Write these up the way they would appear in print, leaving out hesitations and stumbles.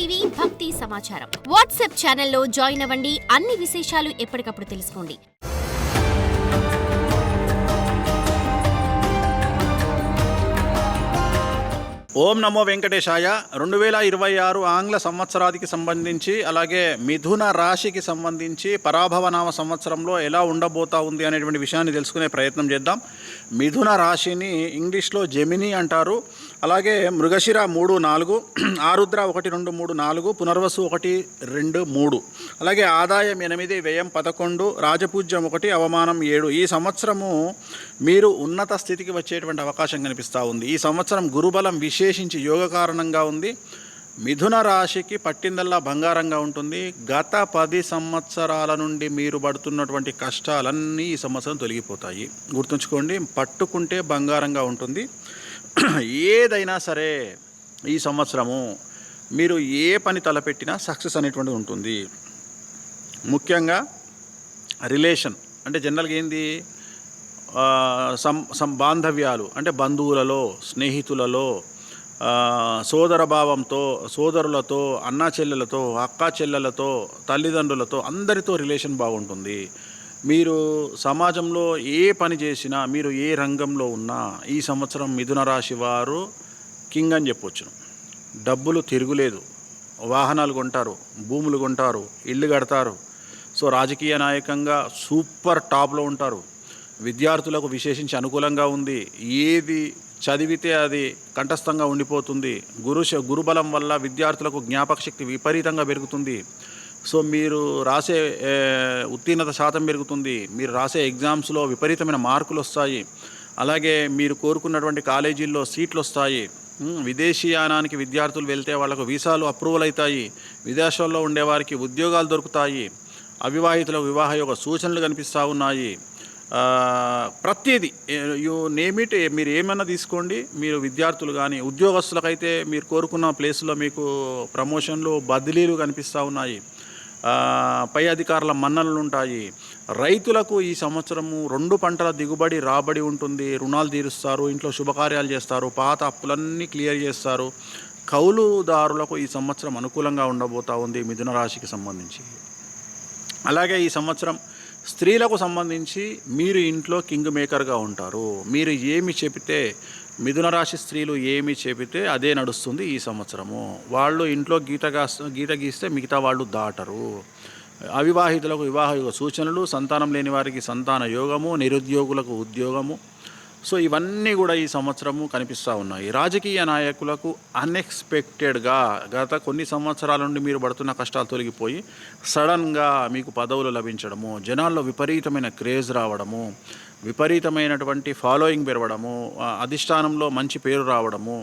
TV భక్తి సమాచారం WhatsApp ఛానల్లో జాయిన్ అవ్వండి. అన్ని విశేషాలు ఎప్పటికప్పుడు తెలుసుకోండి. ఓం నమో వెంకటేశాయ. 2026 ఆంగ్ల సంవత్సరాదికి సంబంధించి అలాగే మిథున రాశికి సంబంధించి పరాభవనామ సంవత్సరంలో ఎలా ఉండబోతా ఉంది అనేటువంటి విషయాన్ని తెలుసుకునే ప్రయత్నం చేద్దాం. మిథున రాశిని ఇంగ్లీష్లో జెమిని అంటారు. అలాగే మృగశిర 3, 4, ఆరుద్ర 1, 2, 3, 4, పునర్వసు 1, 2, 3, అలాగే ఆదాయం 8, వ్యయం 11, రాజపూజ్యం 1, అవమానం 7. ఈ సంవత్సరము మీరు ఉన్నత స్థితికి వచ్చేటువంటి అవకాశం కనిపిస్తూ ఉంది. ఈ సంవత్సరం గురుబలం విశేషించి యోగ కారణంగా ఉంది. మిథున రాశికి పట్టిందల్లా బంగారంగా ఉంటుంది. గత 10 సంవత్సరాల నుండి మీరు పడుతున్నటువంటి కష్టాలన్నీ ఈ సంవత్సరం తొలగిపోతాయి. గుర్తుంచుకోండి, పట్టుకుంటే బంగారంగా ఉంటుంది. ఏదైనా సరే ఈ సంవత్సరము మీరు ఏ పని తలపెట్టినా సక్సెస్ అనేటువంటిది ఉంటుంది. ముఖ్యంగా రిలేషన్ అంటే జనరల్గా ఏంది, బాంధవ్యాలు అంటే బంధువులలో, స్నేహితులలో, సోదర భావంతో, సోదరులతో, అన్నా చెల్లెలతో, అక్కా చెల్లెలతో, తల్లిదండ్రులతో అందరితో రిలేషన్ బాగుంటుంది. మీరు సమాజంలో ఏ పని చేసినా, మీరు ఏ రంగంలో ఉన్నా ఈ సంవత్సరం మిథున రాశి వారు కింగ్ అని చెప్పొచ్చును. డబ్బులు తిరుగులేదు, వాహనాలు కొంటారు, భూములు కొంటారు, ఇల్లు కడతారు. సో రాజకీయ నాయకంగా సూపర్ టాప్లో ఉంటారు. విద్యార్థులకు విశేషించి అనుకూలంగా ఉంది. ఏది చదివితే అది కంఠస్థంగా ఉండిపోతుంది. గురుబలం వల్ల విద్యార్థులకు జ్ఞాపక శక్తి విపరీతంగా పెరుగుతుంది. సో మీరు రాసే ఉత్తీర్ణత శాతం పెరుగుతుంది. మీరు రాసే ఎగ్జామ్స్లో విపరీతమైన మార్కులు వస్తాయి. అలాగే మీరు కోరుకున్నటువంటి కాలేజీల్లో సీట్లు వస్తాయి. విదేశీయానానికి విద్యార్థులు వెళ్తే వాళ్ళకు వీసాలు అప్రూవల్ అవుతాయి. విదేశాల్లో ఉండేవారికి ఉద్యోగాలు దొరుకుతాయి. అవివాహితులకు వివాహ యొక్క సూచనలు కనిపిస్తూ ఉన్నాయి. ప్రతిదీ యూ నేమ్ ఇట్, మీరు ఏమైనా తీసుకోండి. మీరు విద్యార్థులు కానీ ఉద్యోగస్తులకైతే మీరు కోరుకున్న ప్లేస్లో మీకు ప్రమోషన్లు, బదిలీలు కనిపిస్తూ ఉన్నాయి. పై అధికారుల మన్ననలు ఉంటాయి. రైతులకు ఈ సంవత్సరము 2 పంటల దిగుబడి రాబడి ఉంటుంది. రుణాలు తీరుస్తారు, ఇంట్లో శుభకార్యాలు చేస్తారు, పాత అప్పులన్నీ క్లియర్ చేస్తారు. కౌలుదారులకు ఈ సంవత్సరం అనుకూలంగా ఉండబోతూ ఉంది మిథున రాశికి సంబంధించి. అలాగే ఈ సంవత్సరం స్త్రీలకు సంబంధించి మీరు ఇంట్లో కింగ్ మేకర్గా ఉంటారు. మీరు ఏమి చెబితే, మిథున రాశి స్త్రీలు ఏమి చెబితే అదే నడుస్తుంది ఈ సంవత్సరము. వాళ్ళు ఇంట్లో గీత గీస్తే మిగతా వాళ్ళు దాటరు. అవివాహితులకు వివాహ యోగ సూచనలు, సంతానం లేని వారికి సంతాన యోగము, నిరుద్యోగులకు ఉద్యోగము. సో ఇవన్నీ కూడా ఈ సంవత్సరము కనిపిస్తూ ఉన్నాయి. రాజకీయ నాయకులకు అన్ఎక్స్పెక్టెడ్గా గత కొన్ని సంవత్సరాల నుండి మీరు పడుతున్న కష్టాలు తొలగిపోయి సడన్గా మీకు పదవులు లభించడము, జనాల్లో విపరీతమైన క్రేజ్ రావడము, విపరీతమైనటువంటి ఫాలోయింగ్ పెరగడము, అధిష్టానంలో మంచి పేరు రావడము,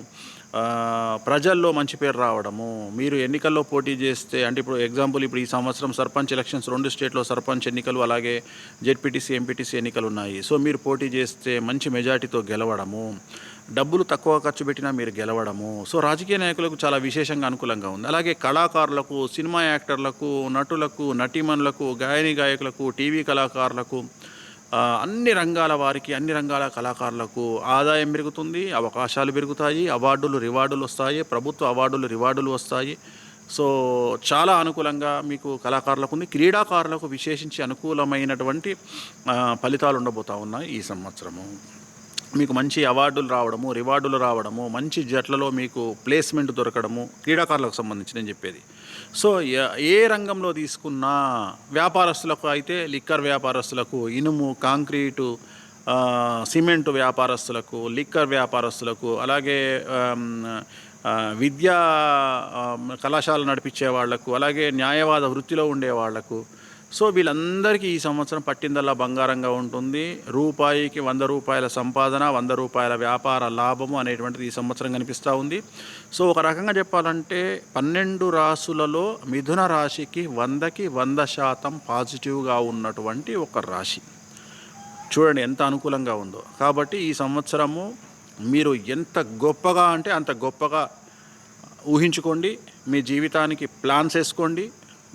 ప్రజల్లో మంచి పేరు రావడము. మీరు ఎన్నికల్లో పోటీ చేస్తే, అంటే ఇప్పుడు ఎగ్జాంపుల్ ఇప్పుడు ఈ సంవత్సరం సర్పంచ్ ఎలక్షన్స్ 2 స్టేట్లో సర్పంచ్ ఎన్నికలు, అలాగే జెడ్పీటీసీ, ఎంపీటీసీ ఎన్నికలు ఉన్నాయి. సో మీరు పోటీ చేస్తే మంచి మెజార్టీతో గెలవడము, డబ్బులు తక్కువ ఖర్చు పెట్టినా మీరు గెలవడము. సో రాజకీయ నాయకులకు చాలా విశేషంగా అనుకూలంగా ఉంది. అలాగే కళాకారులకు, సినిమా యాక్టర్లకు, నటులకు, నటీమణులకు, గాయకులకు, టీవీ కళాకారులకు, అన్ని రంగాల వారికి, అన్ని రంగాల కళాకారులకు ఆదాయం పెరుగుతుంది, అవకాశాలు పెరుగుతాయి, అవార్డులు, రివార్డులు వస్తాయి, ప్రభుత్వ అవార్డులు, రివార్డులు వస్తాయి. సో చాలా అనుకూలంగా మీకు కళాకారులకు ఉంది. క్రీడాకారులకు విశేషించి అనుకూలమైనటువంటి ఫలితాలు ఉండబోతూ ఉన్నాయి ఈ సంవత్సరము. మీకు మంచి అవార్డులు రావడము, రివార్డులు రావడము, మంచి జట్లలో మీకు ప్లేస్మెంట్ దొరకడము, క్రీడాకారులకు సంబంధించి నేను చెప్పేది. సో ఏ రంగంలో తీసుకున్నా, వ్యాపారస్తులకు అయితే లిక్కర్ వ్యాపారస్తులకు, ఇనుము, కాంక్రీటు, సిమెంటు వ్యాపారస్తులకు, లిక్కర్ వ్యాపారస్తులకు, అలాగే విద్యా కళాశాల నడిపించే వాళ్లకు, అలాగే న్యాయవాద వృత్తిలో ఉండే వాళ్లకు, సో వీళ్ళందరికీ ఈ సంవత్సరం పట్టిందల్లా బంగారంగా ఉంటుంది. రూపాయికి 100 రూపాయల సంపాదన, 100 రూపాయల వ్యాపార లాభము అనేటువంటిది ఈ సంవత్సరం కనిపిస్తూ ఉంది. సో ఒక రకంగా చెప్పాలంటే 12 రాశులలో మిథున రాశికి 100కి 100% పాజిటివ్గా ఉన్నటువంటి ఒక రాశి. చూడండి ఎంత అనుకూలంగా ఉందో. కాబట్టి ఈ సంవత్సరము మీరు ఎంత గొప్పగా అంటే అంత గొప్పగా ఊహించుకోండి. మీ జీవితానికి ప్లాన్స్ వేసుకోండి.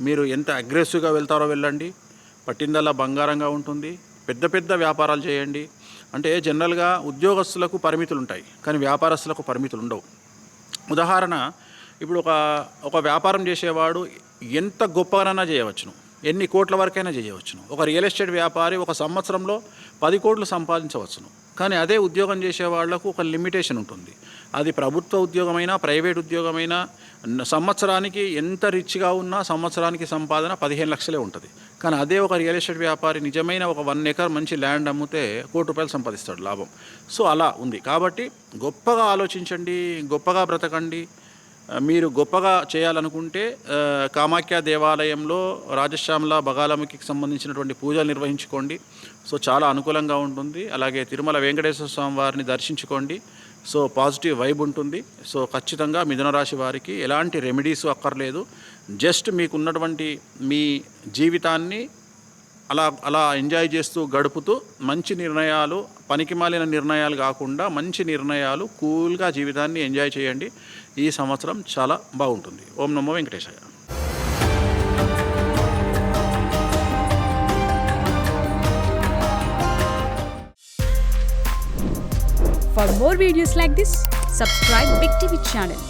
మీరు ఎంత అగ్రెసివ్గా వెళ్తారో వెళ్ళండి. పట్టిందల్లా బంగారంగా ఉంటుంది. పెద్ద పెద్ద వ్యాపారాలు చేయండి. అంటే జనరల్గా ఉద్యోగస్తులకు పరిమితులు ఉంటాయి, కానీ వ్యాపారస్తులకు పరిమితులు ఉండవు. ఉదాహరణ, ఇప్పుడు ఒక వ్యాపారం చేసేవాడు ఎంత గొప్పగానైనా చేయవచ్చును, ఎన్ని కోట్ల వరకైనా చేయవచ్చును. ఒక రియల్ ఎస్టేట్ వ్యాపారి ఒక సంవత్సరంలో 10 కోట్లు సంపాదించవచ్చును. కానీ అదే ఉద్యోగం చేసే వాళ్లకు ఒక లిమిటేషన్ ఉంటుంది. అది ప్రభుత్వ ఉద్యోగమైనా ప్రైవేట్ ఉద్యోగమైనా సంవత్సరానికి ఎంత రిచ్గా ఉన్నా సంవత్సరానికి సంపాదన 15 లక్షలే ఉంటుంది. కానీ అదే ఒక రియల్ ఎస్టేట్ వ్యాపారి నిజమైన ఒక 1 ఎకర్ మంచి ల్యాండ్ అమ్మితే ₹1,00,00,000 సంపాదిస్తాడు లాభం. సో అలా ఉంది. కాబట్టి గొప్పగా ఆలోచించండి, గొప్పగా బ్రతకండి. మీరు గొప్పగా చేయాలనుకుంటే కామాఖ్య దేవాలయంలో రాజశ్యామల బగాలముఖికి సంబంధించినటువంటి పూజలు నిర్వహించుకోండి. సో చాలా అనుకూలంగా ఉంటుంది. అలాగే తిరుమల వెంకటేశ్వర స్వామి వారిని దర్శించుకోండి. సో పాజిటివ్ వైబ్ ఉంటుంది. సో ఖచ్చితంగా మిథున రాశి వారికి ఎలాంటి రెమెడీస్ అక్కర్లేదు. జస్ట్ మీకున్నటువంటి మీ జీవితాన్ని అలా ఎంజాయ్ చేస్తూ గడుపుతూ మంచి నిర్ణయాలు, పనికిమాలిన నిర్ణయాలు కాకుండా మంచి నిర్ణయాలు, కూల్గా జీవితాన్ని ఎంజాయ్ చేయండి. ఈ సంవత్సరం చాలా బాగుంటుంది. ఓం నమో వెంకటేశాయ. For more videos like this, subscribe Big TV channel.